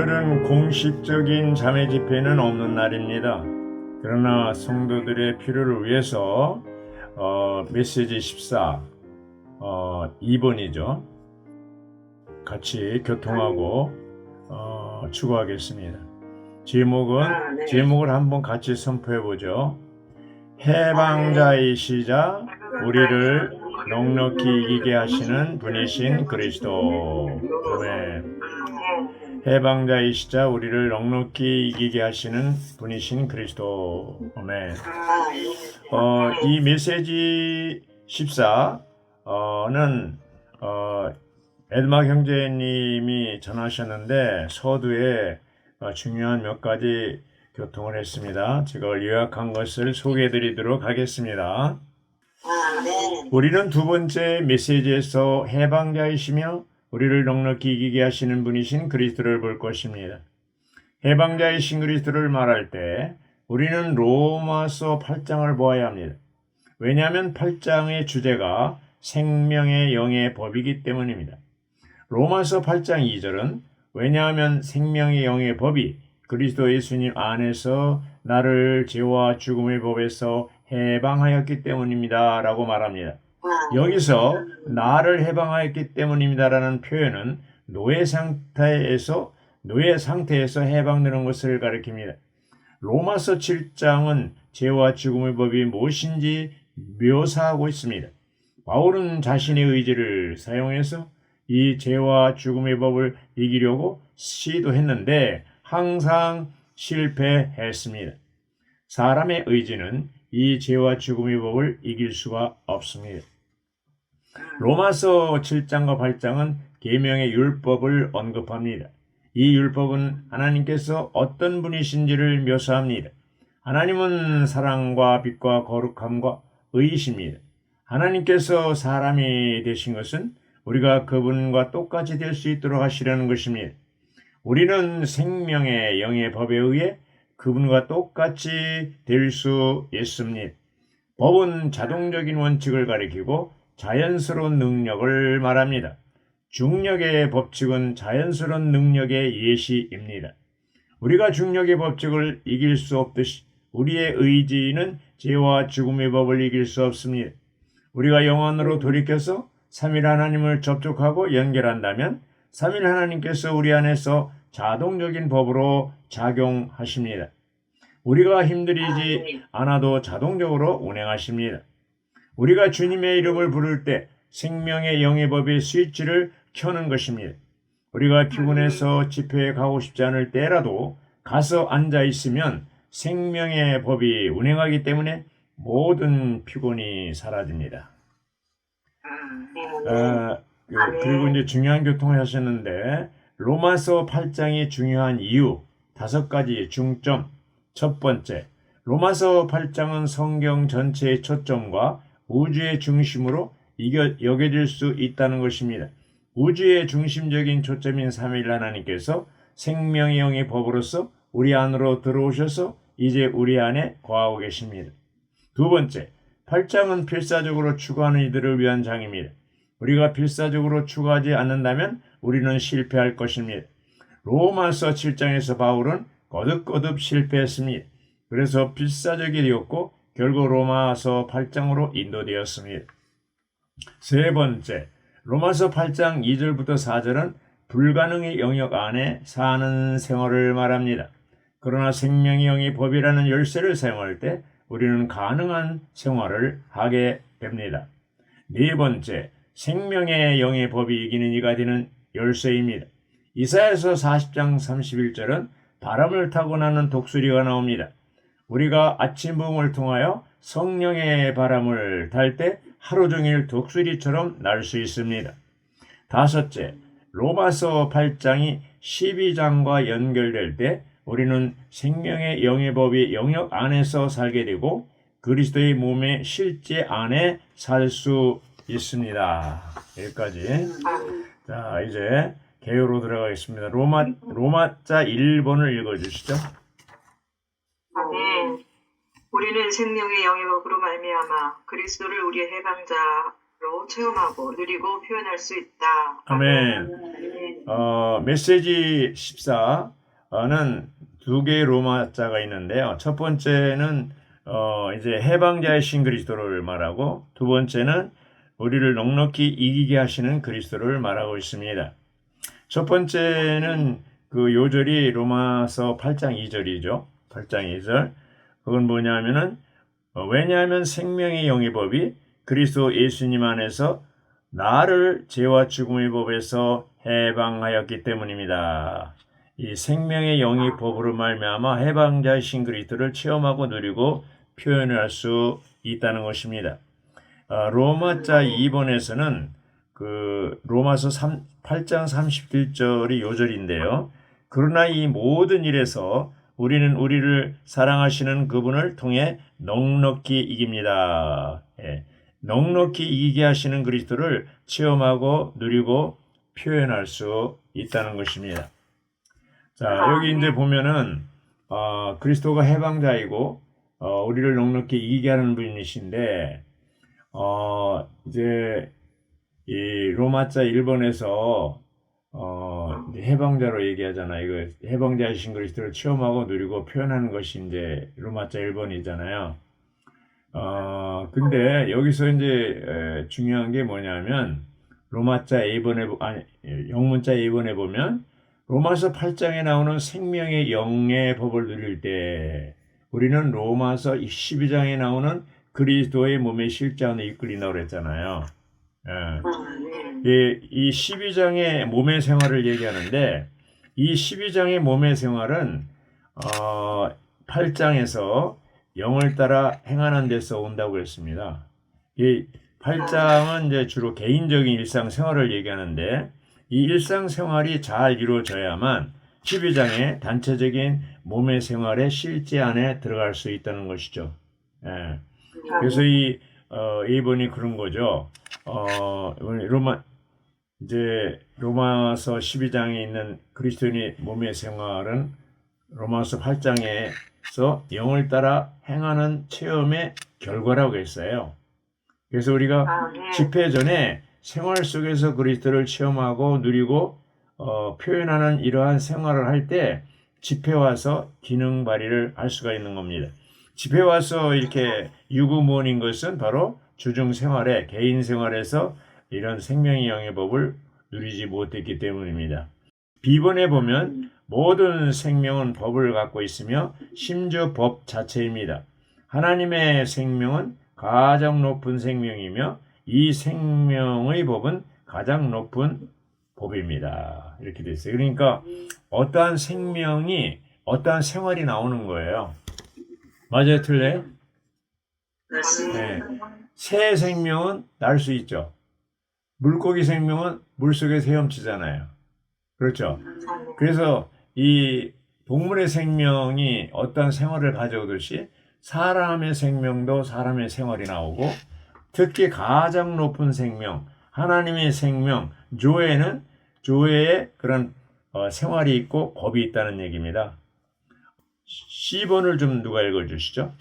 오늘은 공식적인 자매 집회는 없는 날입니다. 그러나 성도들의 필요를 위해서 메시지 14 2번이죠. 같이 교통하고 추구하겠습니다. 제목을 한번 같이 선포해 보죠. 해방자이시자 우리를 넉넉히 이기게 하시는 분이신 그리스도. 아멘. 해방자이시자 우리를 넉넉히 이기게 하시는 분이신 그리스도. 아멘. 이 메시지 14는 에드마 형제님이 전하셨는데 서두에 중요한 몇 가지 교통을 했습니다. 제가 요약한 것을 소개해 드리도록 하겠습니다. 우리는 두 번째 메시지에서 해방자이시며 우리를 넉넉히 이기게 하시는 분이신 그리스도를 볼 것입니다. 해방자이신 그리스도를 말할 때 우리는 로마서 8장을 보아야 합니다. 왜냐하면 8장의 주제가 생명의 영의 법이기 때문입니다. 로마서 8장 2절은 왜냐하면 생명의 영의 법이 그리스도 예수님 안에서 나를 죄와 죽음의 법에서 해방하였기 때문입니다 라고 말합니다. 여기서 나를 해방하였기 때문입니다라는 표현은 노예 상태에서 해방되는 것을 가리킵니다. 로마서 7장은 죄와 죽음의 법이 무엇인지 묘사하고 있습니다. 바울은 자신의 의지를 사용해서 이 죄와 죽음의 법을 이기려고 시도했는데 항상 실패했습니다. 사람의 의지는 이 죄와 죽음의 법을 이길 수가 없습니다. 로마서 7장과 8장은 계명의 율법을 언급합니다. 이 율법은 하나님께서 어떤 분이신지를 묘사합니다. 하나님은 사랑과 빛과 거룩함과 의이십니다. 하나님께서 사람이 되신 것은 우리가 그분과 똑같이 될 수 있도록 하시려는 것입니다. 우리는 생명의 영의 법에 의해 그분과 똑같이 될 수 있습니다. 법은 자동적인 원칙을 가리키고 자연스러운 능력을 말합니다. 중력의 법칙은 자연스러운 능력의 예시입니다. 우리가 중력의 법칙을 이길 수 없듯이 우리의 의지는 죄와 죽음의 법을 이길 수 없습니다. 우리가 영원으로 돌이켜서 삼일 하나님을 접촉하고 연결한다면 삼일 하나님께서 우리 안에서 자동적인 법으로 작용하십니다. 우리가 힘들이지 않아도 자동적으로 운행하십니다. 우리가 주님의 이름을 부를 때 생명의 영의 법의 스위치를 켜는 것입니다. 우리가 피곤해서 집회에 가고 싶지 않을 때라도 가서 앉아 있으면 생명의 법이 운행하기 때문에 모든 피곤이 사라집니다. 그리고 이제 중요한 교통을 하셨는데 로마서 8장이 중요한 이유 5가지 중점. 첫 번째, 로마서 8장은 성경 전체의 초점과 우주의 중심으로 여겨질 수 있다는 것입니다. 우주의 중심적인 초점인 삼위일 하나님께서 생명의 영의 법으로서 우리 안으로 들어오셔서 이제 우리 안에 거하고 계십니다. 두 번째, 8장은 필사적으로 추구하는 이들을 위한 장입니다. 우리가 필사적으로 추구하지 않는다면 우리는 실패할 것입니다. 로마서 7장에서 바울은 거듭거듭 실패했습니다. 그래서 필사적이 되었고 결국 로마서 8장으로 인도되었습니다. 세 번째, 로마서 8장 2절부터 4절은 불가능의 영역 안에 사는 생활을 말합니다. 그러나 생명의 영의 법이라는 열쇠를 사용할 때 우리는 가능한 생활을 하게 됩니다. 네 번째, 생명의 영의 법이 이기는 이가 되는 열쇠입니다. 이사야서 40장 31절은 바람을 타고 나는 독수리가 나옵니다. 우리가 아침 부흥을 통하여 성령의 바람을 탈 때 하루 종일 독수리처럼 날 수 있습니다. 다섯째, 로마서 8장이 12장과 연결될 때 우리는 생명의 영의 법이 영역 안에서 살게 되고 그리스도의 몸의 실제 안에 살 수 있습니다. 여기까지. 자, 이제 개요로 들어가겠습니다. 로마자 1번을 읽어주시죠. 아멘. 우리는 생명의 영의 법으로 말미암아 그리스도를 우리의 해방자로 체험하고 누리고 표현할 수 있다. 아멘. 메시지 14 두 개의 로마자가 있는데요. 첫 번째는 이제 해방자이신 그리스도를 말하고, 두 번째는 우리를 넉넉히 이기게 하시는 그리스도를 말하고 있습니다. 첫 번째는 그 요절이 로마서 8장 2절이죠. 8장 2절. 그건 뭐냐면은 왜냐하면 생명의 영의 법이 그리스도 예수님 안에서 나를 죄와 죽음의 법에서 해방하였기 때문입니다. 이 생명의 영의 법으로 말미암아 해방자이신 그리스도를 체험하고 누리고 표현할 수 있다는 것입니다. 로마자 2번에서는 그 로마서 8장 31절이 요절인데요. 그러나 이 모든 일에서 우리는 우리를 사랑하시는 그분을 통해 넉넉히 이깁니다. 예. 넉넉히 이기게 하시는 그리스도를 체험하고 누리고 표현할 수 있다는 것입니다. 자, 여기 이제 보면은 그리스도가 해방자이고 우리를 넉넉히 이기게 하는 분이신데 이제 이 로마자 1번에서 이제 해방자로 얘기하잖아요. 이거 해방자이신 그리스도를 체험하고 누리고 표현하는 것이 이제 로마자 1번이잖아요. 근데 여기서 이제 중요한 게 뭐냐면 로마자 A번에 영문자 A번에 보면 로마서 8장에 나오는 생명의 영의 법을 누릴 때 우리는 로마서 12장에 나오는 그리스도의 몸의 실제 안에 이끌린다고 그랬잖아요. 이 12장의 몸의 생활을 얘기하는데 이 12장의 몸의 생활은 8장에서 영을 따라 행하는 데서 온다고 했습니다. 이 8장은 이제 주로 개인적인 일상생활을 얘기하는데 이 일상생활이 잘 이루어져야만 12장의 단체적인 몸의 생활의 실제 안에 들어갈 수 있다는 것이죠. 예. 그래서 이 A번이 그런 거죠. 로마서 12장에 있는 그리스도인의 몸의 생활은 로마서 8장에서 영을 따라 행하는 체험의 결과라고 했어요. 그래서 우리가 집회 전에 생활 속에서 그리스도를 체험하고 누리고 표현하는 이러한 생활을 할 때 집회 와서 기능 발휘를 할 수가 있는 겁니다. 집회 와서 이렇게 유구무원인 것은 바로 주중 생활에 개인 생활에서 이런 생명의 영의 법을 누리지 못했기 때문입니다. B번에 보면 모든 생명은 법을 갖고 있으며 심지어 법 자체입니다. 하나님의 생명은 가장 높은 생명이며 이 생명의 법은 가장 높은 법입니다. 이렇게 돼 있어요. 그러니까 어떠한 생명이 어떠한 생활이 나오는 거예요. 맞아요, 틀려요? 네. 새 생명은 날 수 있죠. 물고기 생명은 물속에서 헤엄치잖아요. 그렇죠. 그래서 이 동물의 생명이 어떤 생활을 가져오듯이 사람의 생명도 사람의 생활이 나오고 특히 가장 높은 생명, 하나님의 생명, 조회는 조회의 그런 생활이 있고 법이 있다는 얘기입니다. C번을 좀 누가 읽어주시죠?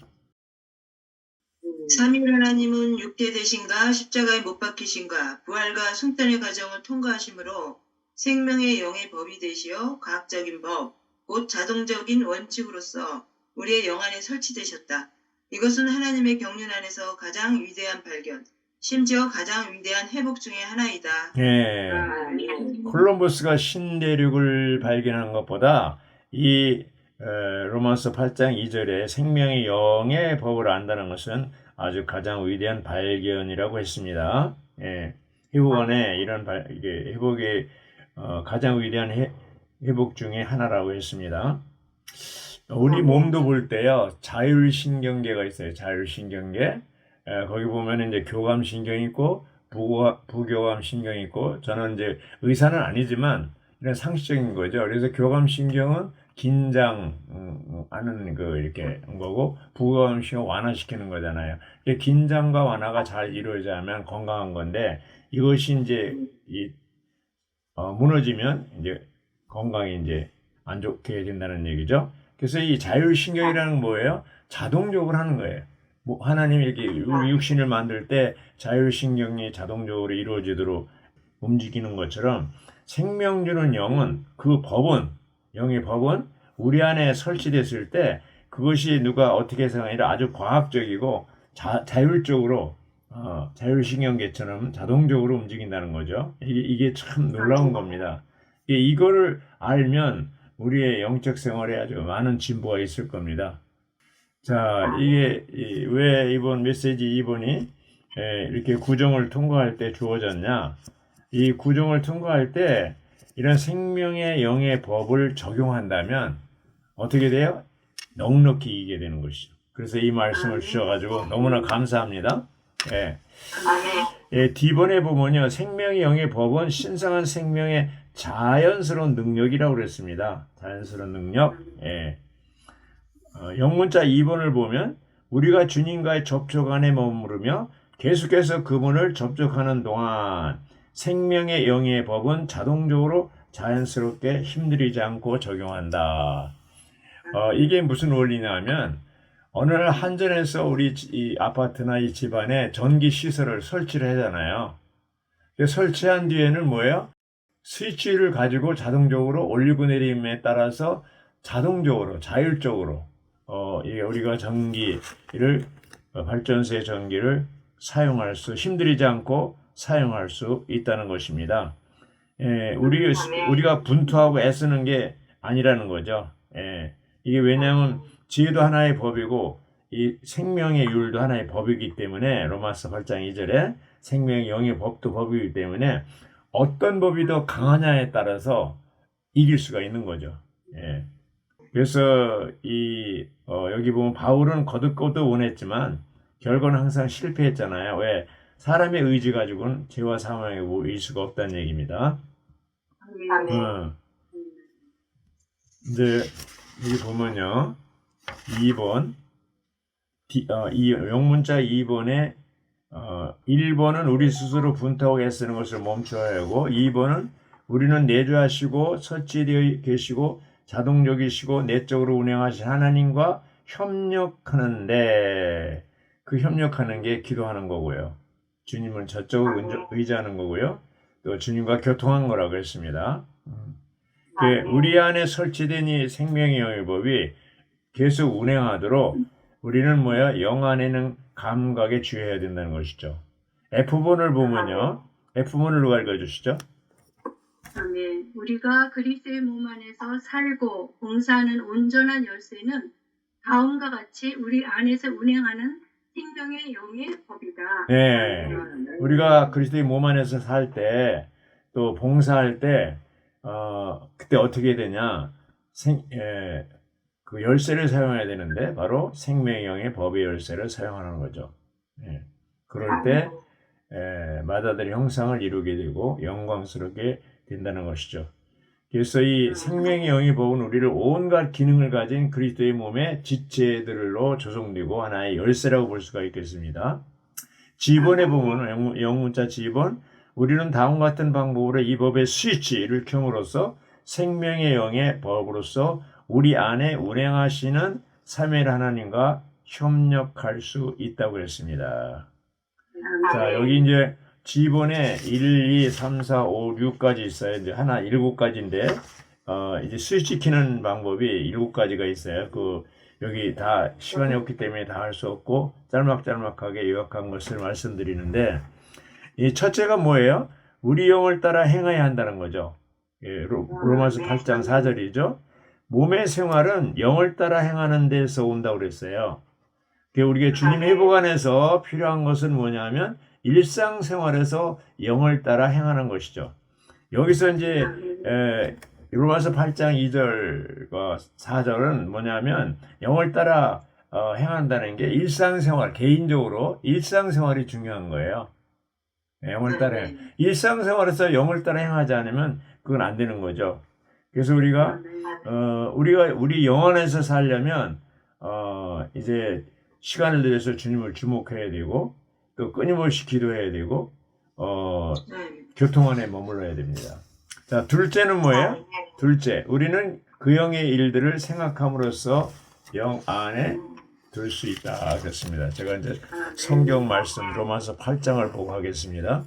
삼위 하나님은 육체 되신가 십자가에 못 박히신가 부활과 승천의 과정을 통과하심으로 생명의 영의 법이 되시어 과학적인 법, 곧 자동적인 원칙으로서 우리의 영 안에 설치되셨다. 이것은 하나님의 경륜 안에서 가장 위대한 발견, 심지어 가장 위대한 회복 중의 하나이다. 예. 콜럼버스가 신대륙을 발견한 것보다 이 로마서 8장 2절에 생명의 영의 법을 안다는 것은 아주 가장 위대한 발견이라고 했습니다. 예. 회복원에 이런 이게 회복의 가장 위대한 회복 중에 하나라고 했습니다. 우리 몸도 볼 때요, 자율신경계가 있어요. 자율신경계. 거기 보면 이제 교감신경이 있고, 부교감신경이 있고, 저는 이제 의사는 아니지만, 이런 상식적인 거죠. 그래서 교감신경은 긴장하는 이렇게 거고, 부교감신경은 완화시키는 거잖아요. 긴장과 완화가 잘 이루어져야만 건강한 건데, 이것이 이제, 무너지면, 이제, 건강이 이제 안 좋게 된다는 얘기죠. 그래서 이 자율신경이라는 건 뭐예요? 자동적으로 하는 거예요. 하나님이 이렇게 우리 육신을 만들 때 자율신경이 자동적으로 이루어지도록 움직이는 것처럼 생명 주는 영은 그 법은, 영의 법은 우리 안에 설치됐을 때 그것이 누가 어떻게 해서가 아니라 아주 과학적이고 자율적으로 자율신경계처럼 자동적으로 움직인다는 거죠. 이게 참 놀라운 겁니다. 이거를 알면 우리의 영적 생활에 아주 많은 진보가 있을 겁니다. 자, 이게 왜 이번 메시지 2번이 이렇게 구정을 통과할 때 주어졌냐? 이 구정을 통과할 때 이런 생명의 영의 법을 적용한다면 어떻게 돼요? 넉넉히 이기게 되는 것이죠. 그래서 이 말씀을 주셔가지고 너무나 감사합니다. 예. 예, D번에 보면요. 생명의 영의 법은 신성한 생명의 자연스러운 능력이라고 그랬습니다. 자연스러운 능력. 예. 영문자 2번을 보면 우리가 주님과의 접촉 안에 머무르며 계속해서 그분을 접촉하는 동안 생명의 영의 법은 자동적으로 자연스럽게 힘들이지 않고 적용한다. 이게 무슨 원리냐면 어느 날 한전에서 우리 이 아파트나 이 집안에 전기 시설을 설치를 하잖아요. 설치한 뒤에는 뭐예요? 스위치를 가지고 자동적으로 올리고 내림에 따라서 자동적으로 자율적으로 이게 우리가 전기를 발전소의 전기를 사용할 수 힘들이지 않고 사용할 수 있다는 것입니다. 예, 우리가 분투하고 애쓰는 게 아니라는 거죠. 예, 이게 왜냐하면 지혜도 하나의 법이고 이 생명의 율도 하나의 법이기 때문에 로마서 8장 2절에 생명의 영의 법도 법이기 때문에 어떤 법이 더 강하냐에 따라서 이길 수가 있는 거죠. 예. 그래서 여기 보면 바울은 거듭거듭 원했지만 결과는 항상 실패했잖아요. 왜? 사람의 의지 가지고는 죄와 사망에 이길 수가 없다는 얘기입니다. 이제 여기 보면요. 2번 이 영문자 2번에 1번은 우리 스스로 분투하고 애쓰는 것을 멈춰야 하고 2번은 우리는 내주하시고 설치되어 계시고 자동적이시고 내적으로 운행하신 하나님과 협력하는데 그 협력하는 게 기도하는 거고요. 주님을 저쪽으로 의지하는 거고요. 또 주님과 교통한 거라고 했습니다. 우리 안에 설치된 이 생명의 영의 법이 계속 운행하도록 우리는 영 안에는 감각에 주의해야 된다는 것이죠. F번을 보면요. F번을 누가 읽어주시죠? 아멘. 우리가 그리스도의 몸 안에서 살고 봉사하는 온전한 열쇠는 다음과 같이 우리 안에서 운행하는 생명의 영의 법이다. 네. 우리가 그리스도의 몸 안에서 살 때, 또 봉사할 때, 그때 어떻게 되냐? 그 열쇠를 사용해야 되는데, 바로 생명의 영의 법의 열쇠를 사용하는 거죠. 예. 그럴 때, 마다들의 형상을 이루게 되고, 영광스럽게 된다는 것이죠. 그래서 이 생명의 영의 법은 우리를 온갖 기능을 가진 그리스도의 몸의 지체들로 조성되고 하나의 열쇠라고 볼 수가 있겠습니다. G번에 보면 영문자 G번 우리는 다음과 같은 방법으로 이 법의 스위치를 켬으로써 생명의 영의 법으로서 우리 안에 운행하시는 삼위일 하나님과 협력할 수 있다고 했습니다. 자, 여기 이제 G번에 1, 2, 3, 4, 5, 6까지 있어요. 이제 하나 7가지인데, 이제 스위치 키는 방법이 7가지가 있어요. 여기 다 시간이 없기 때문에 다 할 수 없고, 짤막짤막하게 요약한 것을 말씀드리는데, 이 첫째가 뭐예요? 우리 영을 따라 행해야 한다는 거죠. 예, 로마서 8장 4절이죠. 몸의 생활은 영을 따라 행하는 데서 온다고 그랬어요. 우리가 주님 회복 안에서 필요한 것은 뭐냐면, 일상생활에서 영을 따라 행하는 것이죠. 여기서 이제 로마서 8장 2절과 4절은 뭐냐면 영을 따라 행한다는 게 일상생활, 개인적으로 일상생활이 중요한 거예요. 영을 따라 일상생활에서 영을 따라 행하지 않으면 그건 안 되는 거죠. 그래서 우리가 우리 영 안에서 살려면 이제 시간을 들여서 주님을 주목해야 되고 또 끊임없이 기도해야 되고 교통 안에 머물러야 됩니다. 자, 둘째는 뭐예요? 둘째, 우리는 그 영의 일들을 생각함으로써 영 안에 들 수 있다 그랬습니다. 제가 이제 성경 말씀 로마서 8장을 보고 하겠습니다.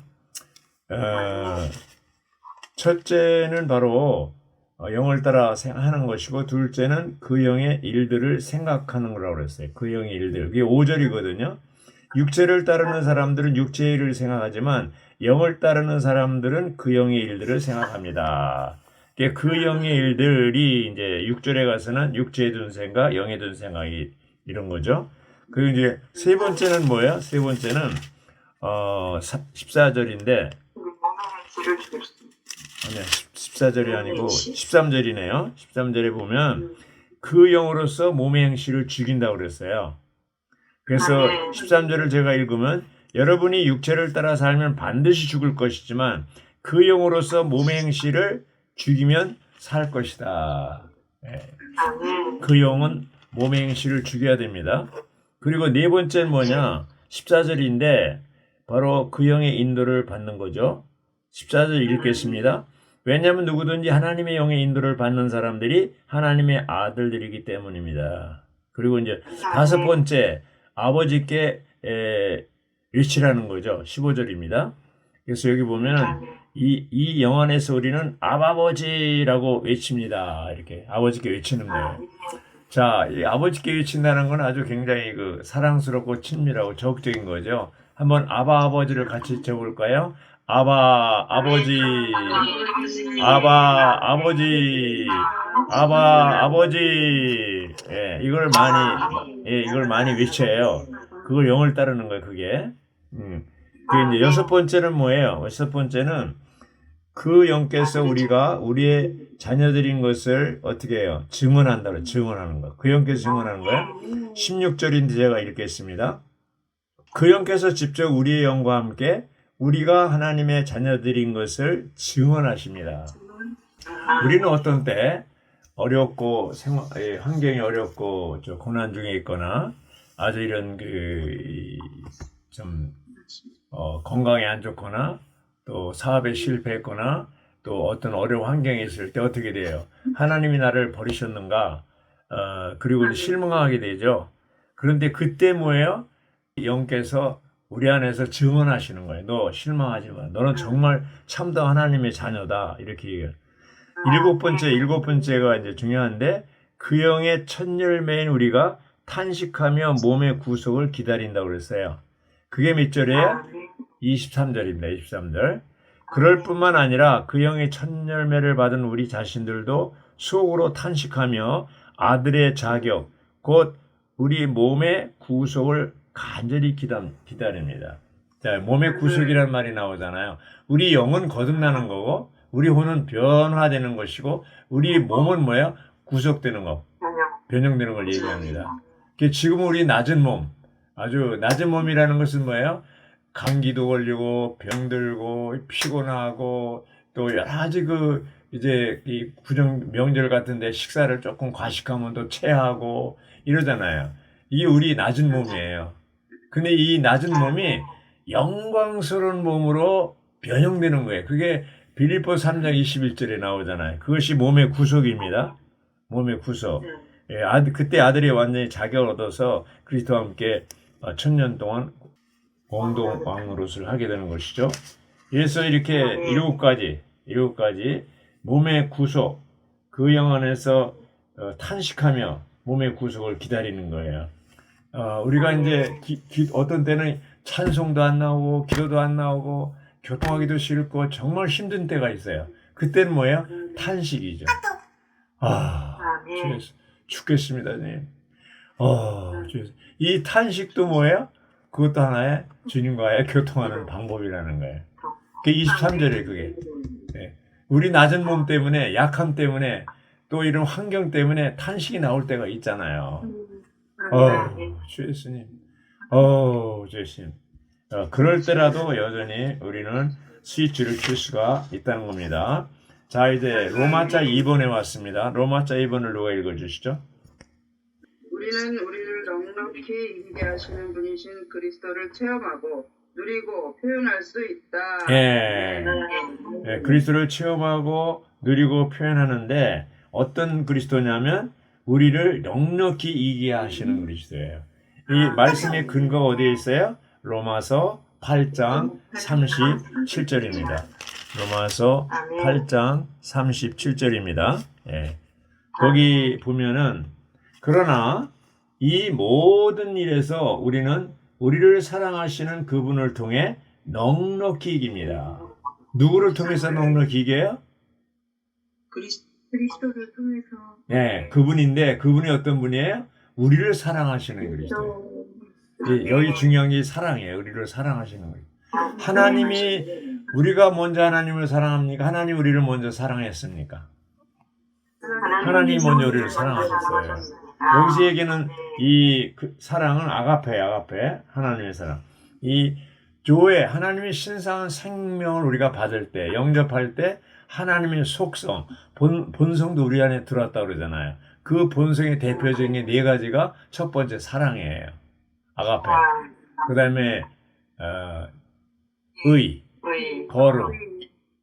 첫째는 바로 영을 따라 하는 것이고, 둘째는 그 영의 일들을 생각하는 거라고 그랬어요. 그 영의 일들. 그게 5절이거든요. 육체를 따르는 사람들은 육체의 일을 생각하지만 영을 따르는 사람들은 그 영의 일들을 생각합니다. 그 영의 일들이 이제 6절에 가서는 육체에 둔 생각, 영에 둔 생각이 이런 거죠. 그리고 이제 세 번째는 뭐예요? 세 번째는 14절인데 아니야, 14절이 아니고 13절이네요. 13절에 보면 그 영으로서 몸의 행실을 죽인다고 그랬어요. 그래서 13절을 제가 읽으면 여러분이 육체를 따라 살면 반드시 죽을 것이지만 그 영으로서 몸의 행실을 죽이면 살 것이다. 그 영은 몸의 행실을 죽여야 됩니다. 그리고 네 번째는 뭐냐? 14절인데 바로 그 영의 인도를 받는 거죠. 14절 읽겠습니다. 왜냐하면 누구든지 하나님의 영의 인도를 받는 사람들이 하나님의 아들들이기 때문입니다. 그리고 이제 다섯 번째, 아버지께 외치라는 거죠. 15절입니다. 그래서 여기 보면은 이 영 안에서 우리는 아버지라고 외칩니다. 이렇게 아버지께 외치는 거예요. 자, 이 아버지께 외친다는 건 아주 굉장히 그 사랑스럽고 친밀하고 적극적인 거죠. 한번 아버지를 같이 쳐볼까요? 아버지, 아버지. 예, 이걸 많이 외쳐요. 그걸 영을 따르는 거예요, 그게. 그게 이제 여섯 번째는 뭐예요? 여섯 번째는 그 영께서 우리의 자녀들인 것을 어떻게 해요? 증언한다고, 증언하는 거. 그 영께서 증언하는 거예요. 16절인데 제가 읽겠습니다. 그 영께서 직접 우리의 영과 함께 우리가 하나님의 자녀들인 것을 증언하십니다. 우리는 어떤 때 어렵고 환경이 어렵고 고난 중에 있거나 아주 이런 건강이 안 좋거나 또 사업에 실패했거나 또 어떤 어려운 환경에 있을 때 어떻게 돼요? 하나님이 나를 버리셨는가? 그리고 실망하게 되죠. 그런데 그때 뭐예요? 영께서 우리 안에서 증언하시는 거예요. 너 실망하지 마. 너는 정말 참다 하나님의 자녀다. 이렇게 얘기해요. 일곱 번째가 이제 중요한데 그 영의 첫 열매인 우리가 탄식하며 몸의 구속을 기다린다고 그랬어요. 그게 몇 절이에요? 23절입니다. 23절. 그럴 뿐만 아니라 그 영의 첫 열매를 받은 우리 자신들도 속으로 탄식하며 아들의 자격, 곧 우리 몸의 구속을 간절히 기다립니다. 자, 몸의 구속이라는 말이 나오잖아요. 우리 영은 거듭나는 거고, 우리 혼은 변화되는 것이고, 우리 몸은 뭐예요? 구속되는 거, 변형되는 걸 얘기합니다. 지금 우리 낮은 몸, 아주 낮은 몸이라는 것은 뭐예요? 감기도 걸리고, 병들고, 피곤하고, 또 여러 가지 이제 이 명절 같은데 식사를 조금 과식하면 또 체하고 이러잖아요. 이게 우리 낮은 몸이에요. 근데 이 낮은 몸이 영광스러운 몸으로 변형되는 거예요. 그게 빌립보 3장 21절에 나오잖아요. 그것이 몸의 구속입니다. 몸의 구속. 그때 아들이 완전히 자격을 얻어서 그리스도와 함께 1000년 동안 공동 왕노릇을 하게 되는 것이죠. 그래서 이렇게 일곱 가지 몸의 구속, 그 영 안에서 탄식하며 몸의 구속을 기다리는 거예요. 우리가 이제 어떤 때는 찬송도 안 나오고 기도도 안 나오고 교통하기도 싫고 정말 힘든 때가 있어요. 그때는 뭐예요? 탄식이죠. 죽겠습니다, 님. 이 탄식도 뭐예요? 그것도 하나의 주님과의 교통하는 방법이라는 거예요. 그게 23절에 그게. 네. 우리 낮은 몸 때문에, 약함 때문에, 또 이런 환경 때문에 탄식이 나올 때가 있잖아요. 주 예수님. 주 예수님. 그럴 때라도 여전히 우리는 스위치를 킬 수가 있다는 겁니다. 자, 이제 로마자 2번에 왔습니다. 로마자 2번을 누가 읽어주시죠? 우리는 우리를 넉넉히 이기게 하시는 분이신 그리스도를 체험하고 누리고 표현할 수 있다. 그리스도를 체험하고 누리고 표현하는데 어떤 그리스도냐면 우리를 넉넉히 이기게 하시는 그리스도예요. 이 말씀의 근거가 어디에 있어요? 로마서 8장 37절입니다. 로마서 아멘. 8장 37절입니다. 예. 거기 보면은 그러나 이 모든 일에서 우리는 우리를 사랑하시는 그분을 통해 넉넉히 이깁니다. 누구를 통해서 넉넉히 이겨요? 그리스도를 통해서 네, 그분인데 그분이 어떤 분이에요? 우리를 사랑하시는 그리스도. 여기 중요한 게 사랑이에요. 우리를 사랑하시는 거예요. 하나님이 우리가 먼저 하나님을 사랑합니까? 하나님 우리를 먼저 사랑했습니까? 하나님 먼저 우리를 사랑하셨어요. 여기서 얘기는 이 사랑은 아가페 하나님의 사랑. 이 교회 하나님의 신성한 생명을 우리가 받을 때 영접할 때 하나님의 속성 본성도 우리 안에 들어왔다고 그러잖아요. 그 본성의 대표적인 게 네 가지가 첫 번째 사랑이에요. 아가페. 그 다음에 의, 거룩,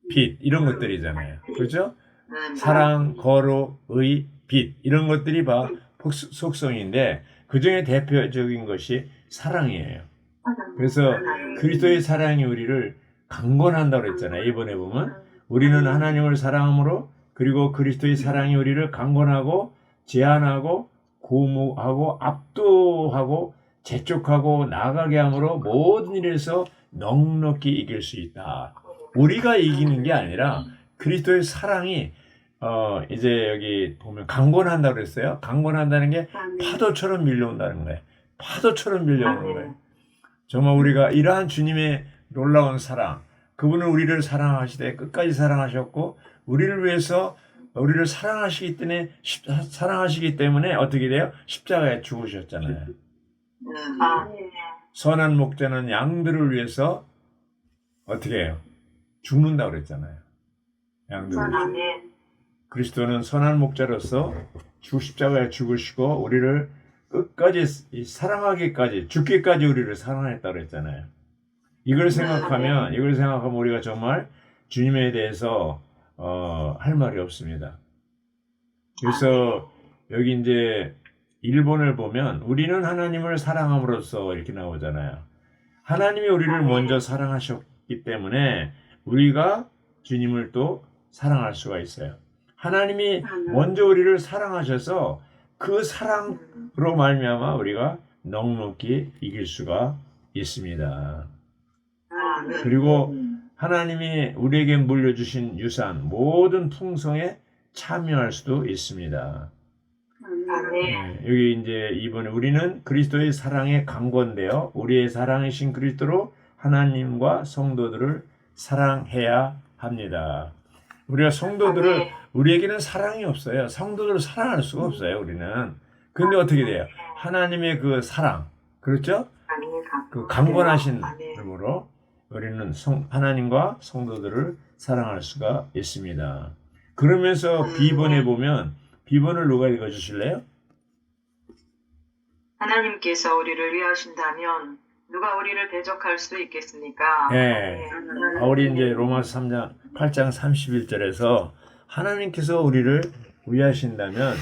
빛 이런 것들이잖아요. 그렇죠? 사랑, 거룩, 의, 빛 이런 것들이 속성인데 그 중에 대표적인 것이 사랑이에요. 그래서 그리스도의 사랑이 우리를 강권한다고 그랬잖아요. 이번에 보면 우리는 하나님을 사랑함으로 그리고 그리스도의 사랑이 우리를 강권하고 제한하고 고무하고 압도하고 재촉하고 나아가게 함으로 모든 일에서 넉넉히 이길 수 있다. 우리가 이기는 게 아니라 그리스도의 사랑이 이제 여기 보면 강권한다고 그랬어요. 강권한다는 게 파도처럼 밀려온다는 거예요. 파도처럼 밀려오는 거예요. 정말 우리가 이러한 주님의 놀라운 사랑, 그분은 우리를 사랑하시되 끝까지 사랑하셨고 우리를 위해서 우리를 사랑하시기 때문에 어떻게 돼요? 십자가에 죽으셨잖아요. 선한 목자는 양들을 위해서 어떻게 해요? 죽는다고 그랬잖아요. 양들을 위해서. 그리스도는 선한 목자로서 십자가에 죽으시고 우리를 끝까지 사랑하기까지 죽기까지 우리를 사랑했다고 그랬잖아요. 이걸 생각하면 우리가 정말 주님에 대해서 할 말이 없습니다. 그래서 여기 이제 1번을 보면 우리는 하나님을 사랑함으로써 이렇게 나오잖아요. 하나님이 우리를 먼저 사랑하셨기 때문에 우리가 주님을 또 사랑할 수가 있어요. 하나님이 먼저 우리를 사랑하셔서 그 사랑으로 말미암아 우리가 넉넉히 이길 수가 있습니다. 그리고 하나님이 우리에게 물려주신 유산 모든 풍성에 참여할 수도 있습니다. 여기 이제 이번에 우리는 그리스도의 사랑에 강권되어 우리의 사랑이신 그리스도로 하나님과 성도들을 사랑해야 합니다. 우리가 성도들을 우리에게는 사랑이 없어요. 성도들을 사랑할 수가 없어요. 우리는. 근데 어떻게 돼요? 하나님의 그 사랑, 그렇죠? 그 강권하신 힘으로 우리는 하나님과 성도들을 사랑할 수가 있습니다. 그러면서 B번에 보면 B번을 누가 읽어주실래요? 하나님께서 우리를 위하신다면 누가 우리를 대적할 수 있겠습니까? 네. 바울이 이제 로마서 8장 31절에서 하나님께서 우리를 위하신다면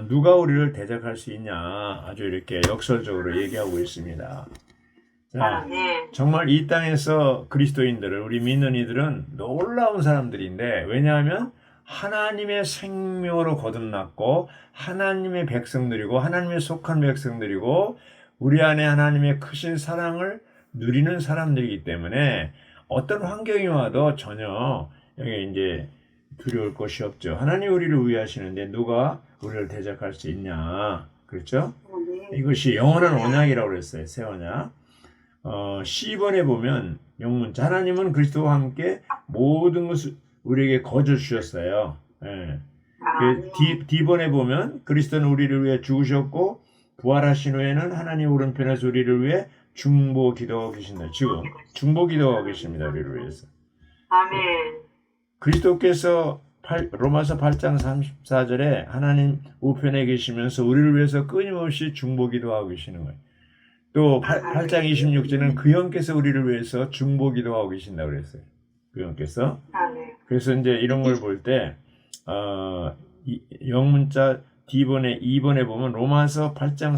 누가 우리를 대적할 수 있냐 아주 이렇게 역설적으로 얘기하고 있습니다. 자, 정말 이 땅에서 그리스도인들을 우리 믿는 이들은 놀라운 사람들인데 왜냐하면 하나님의 생명으로 거듭났고 하나님의 백성들이고 하나님의 속한 백성들이고 우리 안에 하나님의 크신 사랑을 누리는 사람들이기 때문에 어떤 환경이 와도 전혀 여기 이제 두려울 것이 없죠. 하나님 우리를 위하시는데 누가 우리를 대적할 수 있냐. 그렇죠? 이것이 영원한 언약이라고 그랬어요. 새 언약. C번에 보면 영문자 하나님은 그리스도와 함께 모든 것을 우리에게 거저 주셨어요. 예. D번에 보면 그리스도는 우리를 위해 죽으셨고 부활하신 후에는 하나님 오른편에서 우리를 위해 중보 기도하고 계신다. 지금 중보 기도하고 계십니다. 우리를 위해서. 아멘. 그리스도께서 로마서 8장 34절에 하나님 우편에 계시면서 우리를 위해서 끊임없이 중보 기도하고 계시는 거예요. 또 8장 26절은 그 형께서 우리를 위해서 중보 기도하고 계신다고 그랬어요. 그 형께서. 그래서 이제 이런 걸 볼 때 영문자 D번에 2번에 보면 로마서 8장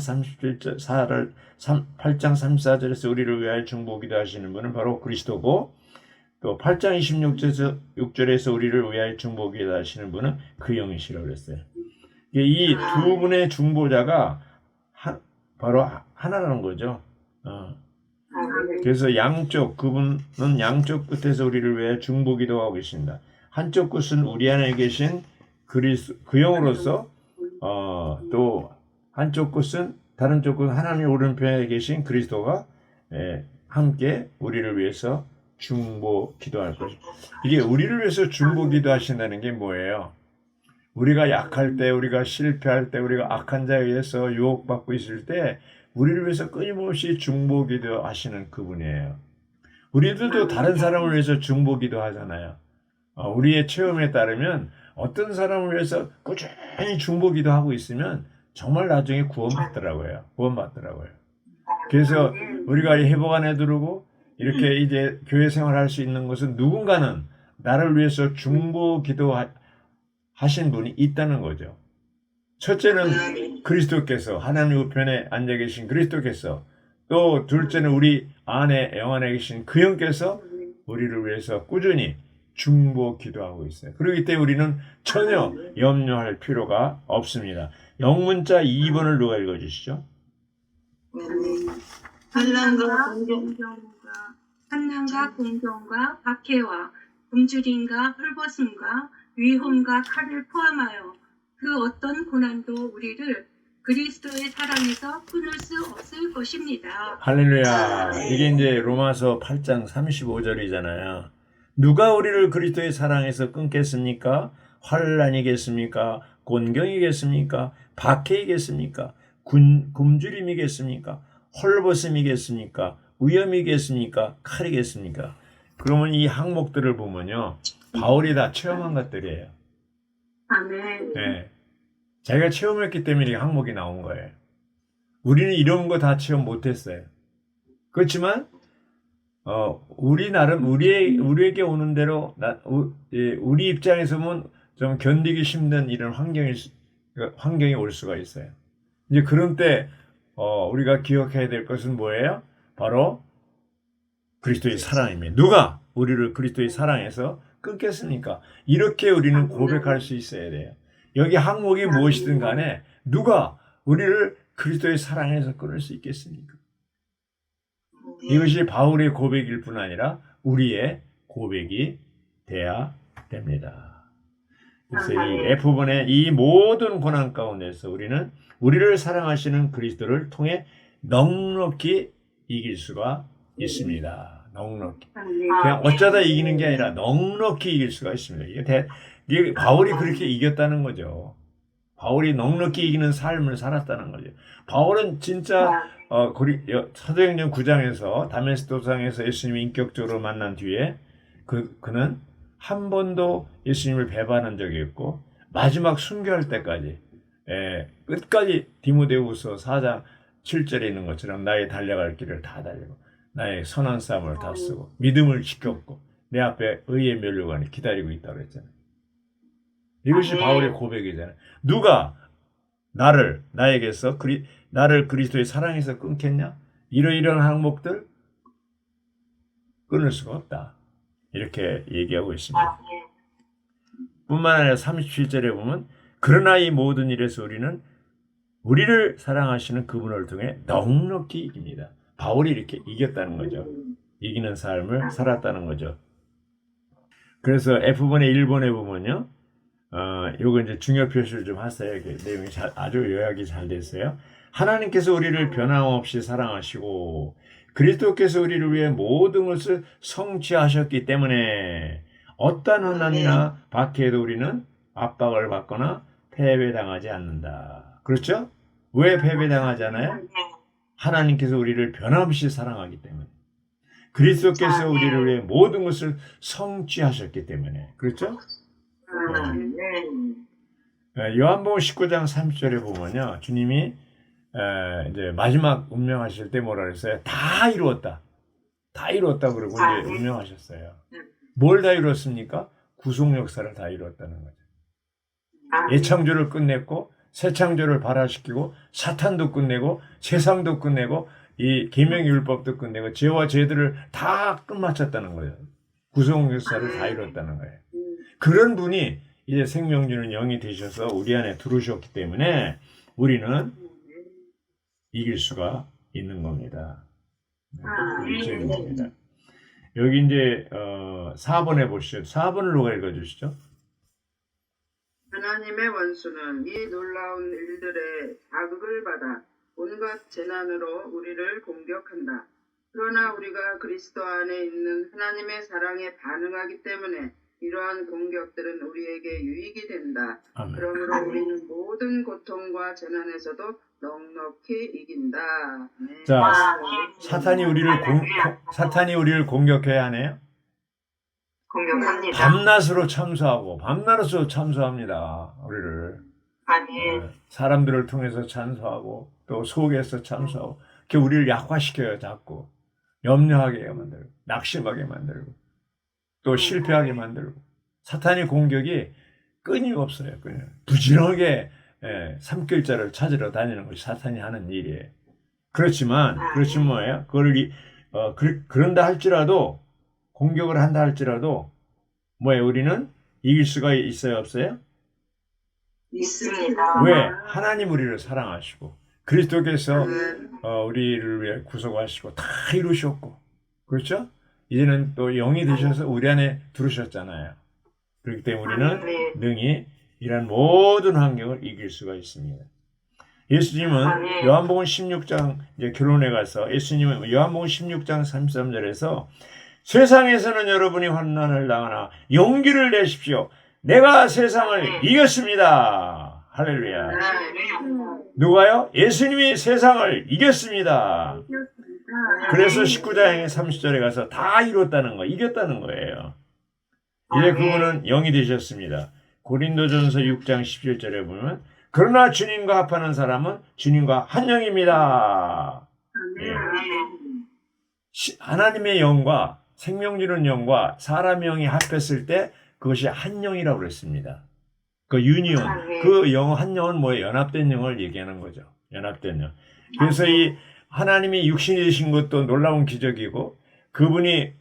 34절에서 우리를 위하여 중보 기도하시는 분은 바로 그리스도고 또 8장 26절에서 우리를 위하여 중보기도 하시는 분은 그 영이시라고 그랬어요. 이 두 분의 중보자가 바로 하나라는 거죠. 그래서 그분은 양쪽 끝에서 우리를 위해 중보기도 하고 계신다. 한쪽 끝은 우리 안에 계신 그 영으로서 또 한쪽 끝은 다른 쪽 끝은 하나님 오른편에 계신 그리스도가 함께 우리를 위해서 중보 기도할 것이죠. 이게 우리를 위해서 중보 기도하신다는 게 뭐예요? 우리가 약할 때, 우리가 실패할 때, 우리가 악한 자에 의해서 유혹받고 있을 때 우리를 위해서 끊임없이 중보 기도하시는 그분이에요. 우리들도 다른 사람을 위해서 중보 기도하잖아요. 우리의 체험에 따르면 어떤 사람을 위해서 꾸준히 중보 기도하고 있으면 정말 나중에 구원받더라고요. 그래서 우리가 회복 안에 들어오고 이렇게 이제 교회 생활할 수 있는 것은 누군가는 나를 위해서 중보 기도하신 분이 있다는 거죠. 첫째는 그리스도께서, 하나님 우편에 앉아 계신 그리스도께서, 또 둘째는 우리 안에 영 안에 계신 그 영께서 우리를 위해서 꾸준히 중보 기도하고 있어요. 그렇기 때문에 우리는 전혀 염려할 필요가 없습니다. 영문자 2번을 누가 읽어주시죠? 환난과 공경과 박해와 굶주림과 헐벗음과 위험과 칼을 포함하여 그 어떤 고난도 우리를 그리스도의 사랑에서 끊을 수 없을 것입니다. 할렐루야. 이게 이제 로마서 8장 35절이잖아요. 누가 우리를 그리스도의 사랑에서 끊겠습니까? 환난이겠습니까? 곤경이겠습니까? 박해이겠습니까? 굶주림이겠습니까? 헐벗음이겠습니까? 위험이겠습니까? 칼이겠습니까? 그러면 이 항목들을 보면요, 바울이 다 체험한 것들이에요. 아멘. 네. 자기가 체험했기 때문에 이 항목이 나온 거예요. 우리는 이런 거 다 체험 못했어요. 그렇지만 우리 나름 우리에게 오는 대로 우리 입장에서 보면 좀 견디기 힘든 이런 환경이 올 수가 있어요. 이제 그런 때 우리가 기억해야 될 것은 뭐예요? 바로 그리스도의 사랑입니다. 누가 우리를 그리스도의 사랑에서 끊겠습니까? 이렇게 우리는 고백할 수 있어야 돼요. 여기 항목이 무엇이든 간에 누가 우리를 그리스도의 사랑에서 끊을 수 있겠습니까? 이것이 바울의 고백일 뿐 아니라 우리의 고백이 돼야 됩니다. 그래서 이 F번의 이 모든 고난 가운데서 우리는 우리를 사랑하시는 그리스도를 통해 넉넉히 이길 수가 있습니다. 넉넉히. 그냥 어쩌다 이기는 게 아니라 넉넉히 이길 수가 있습니다. 이게 바울이 그렇게 이겼다는 거죠. 바울이 넉넉히 이기는 삶을 살았다는 거죠. 바울은 진짜 사도행전 9장에서 다메섹 도상에서 예수님을 인격적으로 만난 뒤에 그는 한 번도 예수님을 배반한 적이 없고 마지막 순교할 때까지 끝까지 디모데후서 4장 7절에 있는 것처럼 나의 달려갈 길을 다 달리고 나의 선한 싸움을 다 쓰고 믿음을 지켰고 내 앞에 의의 면류관이 기다리고 있다고 그랬잖아요. 이것이 바울의 고백이잖아요. 누가 나에게서 나를 그리스도의 사랑에서 끊겠냐? 이런 항목들 끊을 수가 없다. 이렇게 얘기하고 있습니다. 뿐만 아니라 37절에 보면 그러나 이 모든 일에서 우리를 사랑하시는 그분을 통해 넉넉히 이깁니다. 바울이 이렇게 이겼다는 거죠. 이기는 삶을 살았다는 거죠. 그래서 F번의 1번에 보면요. 요거 이제 중요 표시를 좀 하세요. 내용이 아주 요약이 잘 됐어요. 하나님께서 우리를 변함없이 사랑하시고 그리스도께서 우리를 위해 모든 것을 성취하셨기 때문에 어떠한 환난이나 박해에도 우리는 압박을 받거나 패배당하지 않는다. 그렇죠? 왜 패배당하지 않아요? 하나님께서 우리를 변함없이 사랑하기 때문에. 그리스도께서 우리를 위해 모든 것을 성취하셨기 때문에. 그렇죠? 요한복음 19장 30절에 보면요. 주님이 이제 마지막 운명하실 때 뭐라 그랬어요? 다 이루었다. 다 이루었다 그러고 이제 운명하셨어요. 뭘 다 이루었습니까? 구속 역사를 다 이루었다는 거죠. 예창조를 끝냈고 새 창조를 발화시키고 사탄도 끝내고 세상도 끝내고 이 계명의 율법도 끝내고 죄와 죄들을 다 끝마쳤다는 거예요. 구속 역사를 다 이뤘다는 거예요. 그런 분이 이제 생명 주는 영이 되셔서 우리 안에 들어오셨기 때문에 우리는 이길 수가 있는 겁니다. 이기는 겁니다. 여기 이제 4번에 보시죠. 4번을 누가 읽어주시죠? 하나님의 원수는 이 놀라운 일들의 자극을 받아 온갖 재난으로 우리를 공격한다. 그러나 우리가 그리스도 안에 있는 하나님의 사랑에 반응하기 때문에 이러한 공격들은 우리에게 유익이 된다. 아멘. 그러므로 우리는 모든 고통과 재난에서도 넉넉히 이긴다. 네. 자, 사탄이 우리를 공격해야 하네요. 공격합니다. 밤낮으로 참수합니다. 우리를. 아멘. 사람들을 통해서 참수하고 또 속에서 참수하고 이렇게 우리를 약화시켜요. 자꾸 염려하게 만들고 낙심하게 만들고 또 실패하게 만들고 사탄의 공격이 끊임없어요. 부지런하게 삼킬자를 찾으러 다니는 것이 사탄이 하는 일이에요. 그렇지만 뭐예요? 그런다 할지라도 공격을 한다 할지라도 뭐예요? 우리는 이길 수가 있어요, 없어요? 있습니다. 왜? 하나님 우리를 사랑하시고 그리스도께서 우리를 위해 구속하시고 다 이루셨고 그렇죠? 이제는 또 영이 되셔서 우리 안에 들으셨잖아요. 그렇기 때문에 우리는 능히 이런 모든 환경을 이길 수가 있습니다. 예수님은 요한복음 16장 이제 결론에 가서 예수님은 요한복음 16장 33절에서 세상에서는 여러분이 환난을 당하나 용기를 내십시오. 내가 세상을 이겼습니다. 할렐루야. 누가요? 예수님이 세상을 이겼습니다. 그래서 19장 30절에 가서 다 이뤘다는 거, 이겼다는 거예요. 이제 그분은 영이 되셨습니다. 고린도전서 6장 17절에 보면 그러나 주님과 합하는 사람은 주님과 한 영입니다. 예. 하나님의 영과 생명 주는 영과 사람의 영이 합했을 때 그것이 한 영이라고 그랬습니다. 그 유니온, 그 영, 한 영은 뭐예요? 연합된 영을 얘기하는 거죠. 연합된 영. 그래서 이 하나님이 육신이 되신 것도 놀라운 기적이고 그분이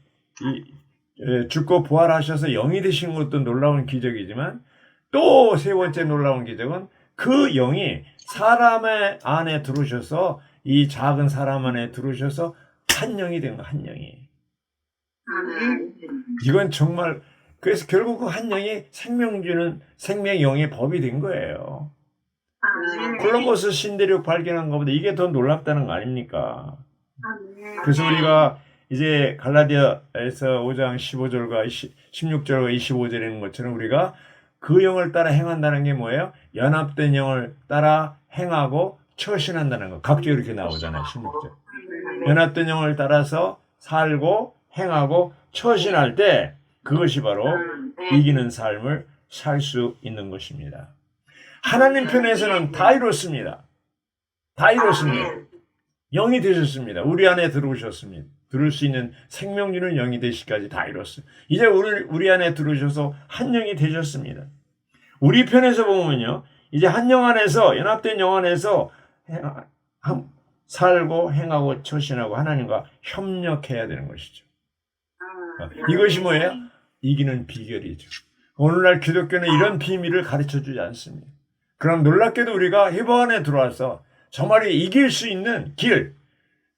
죽고 부활하셔서 영이 되신 것도 놀라운 기적이지만 또 세 번째 놀라운 기적은 그 영이 사람의 안에 들어오셔서 이 작은 사람 안에 들어오셔서 한 영이 된 거, 한 영이. 이건 정말 그래서 결국 그 한 영이 생명 주는 생명 영의 법이 된 거예요. 콜럼버스 신대륙 발견한 것보다 이게 더 놀랍다는 거 아닙니까? 그래서 우리가 이제 갈라디아에서 5장 15절과 16절과 25절에 있는 것처럼 우리가 그 영을 따라 행한다는 게 뭐예요? 연합된 영을 따라 행하고 처신한다는 거. 각주 이렇게 나오잖아요. 16절. 연합된 영을 따라서 살고 행하고 처신할 때 그것이 바로 이기는 삶을 살 수 있는 것입니다. 하나님 편에서는 다 이뤘습니다. 다 이뤘습니다. 영이 되셨습니다. 우리 안에 들어오셨습니다. 들을 수 있는 생명 주는 영이 되시기까지 다 이뤘어요. 이제 우리 안에 들어오셔서 한 영이 되셨습니다. 우리 편에서 보면요. 이제 한 영 안에서 연합된 영 안에서 살고 행하고 처신하고 하나님과 협력해야 되는 것이죠. 이것이 뭐예요? 이기는 비결이죠. 오늘날 기독교는 이런 비밀을 가르쳐주지 않습니다. 그럼 놀랍게도 우리가 회복 안에 들어와서 정말 이길 수 있는 길,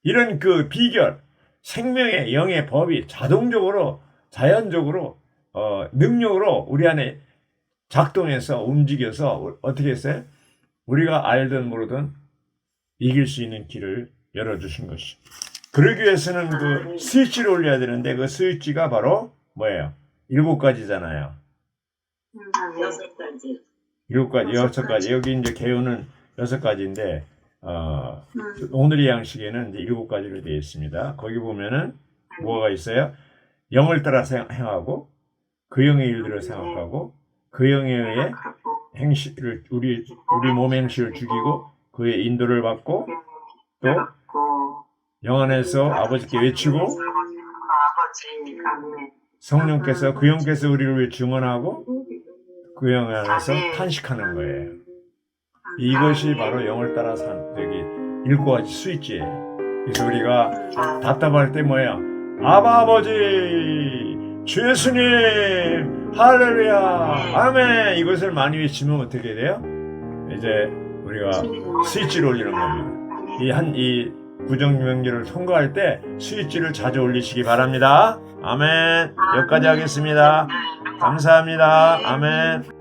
이런 그 비결, 생명의 영의 법이 자동적으로, 자연적으로, 능력으로 우리 안에 작동해서 움직여서 어떻게 했어요? 우리가 알든 모르든 이길 수 있는 길을 열어주신 것이죠. 그러기 위해서는 그 스위치를 올려야 되는데 그 스위치가 바로 뭐예요? 7가지잖아요. 6가지. 6가지. 여기 이제 개요는 6가지인데, 오늘의 양식에는 이제 7가지로 되어 있습니다. 거기 보면은 뭐가 있어요? 영을 따라 행하고, 그 영의 일들을 생각하고, 그 영에 의해 행실을, 우리 몸의 행실을 죽이고, 그의 인도를 받고, 또, 영 안에서 아버지께 외치고, 성령께서, 그 영께서 우리를 위해 증언하고, 그 영 안에서 탄식하는 거예요. 이것이 바로 영을 따라 산, 7가지 스위치예요. 그래서 우리가 답답할 때 뭐예요? 아바 아버지, 주 예수님 할렐루야 아멘. 이것을 많이 외치면 어떻게 돼요? 이제 우리가 스위치를 올리는 겁니다. 이 구정명절을 통과할 때 스위치를 자주 올리시기 바랍니다. 아멘. 여기까지 하겠습니다. 감사합니다. 아멘.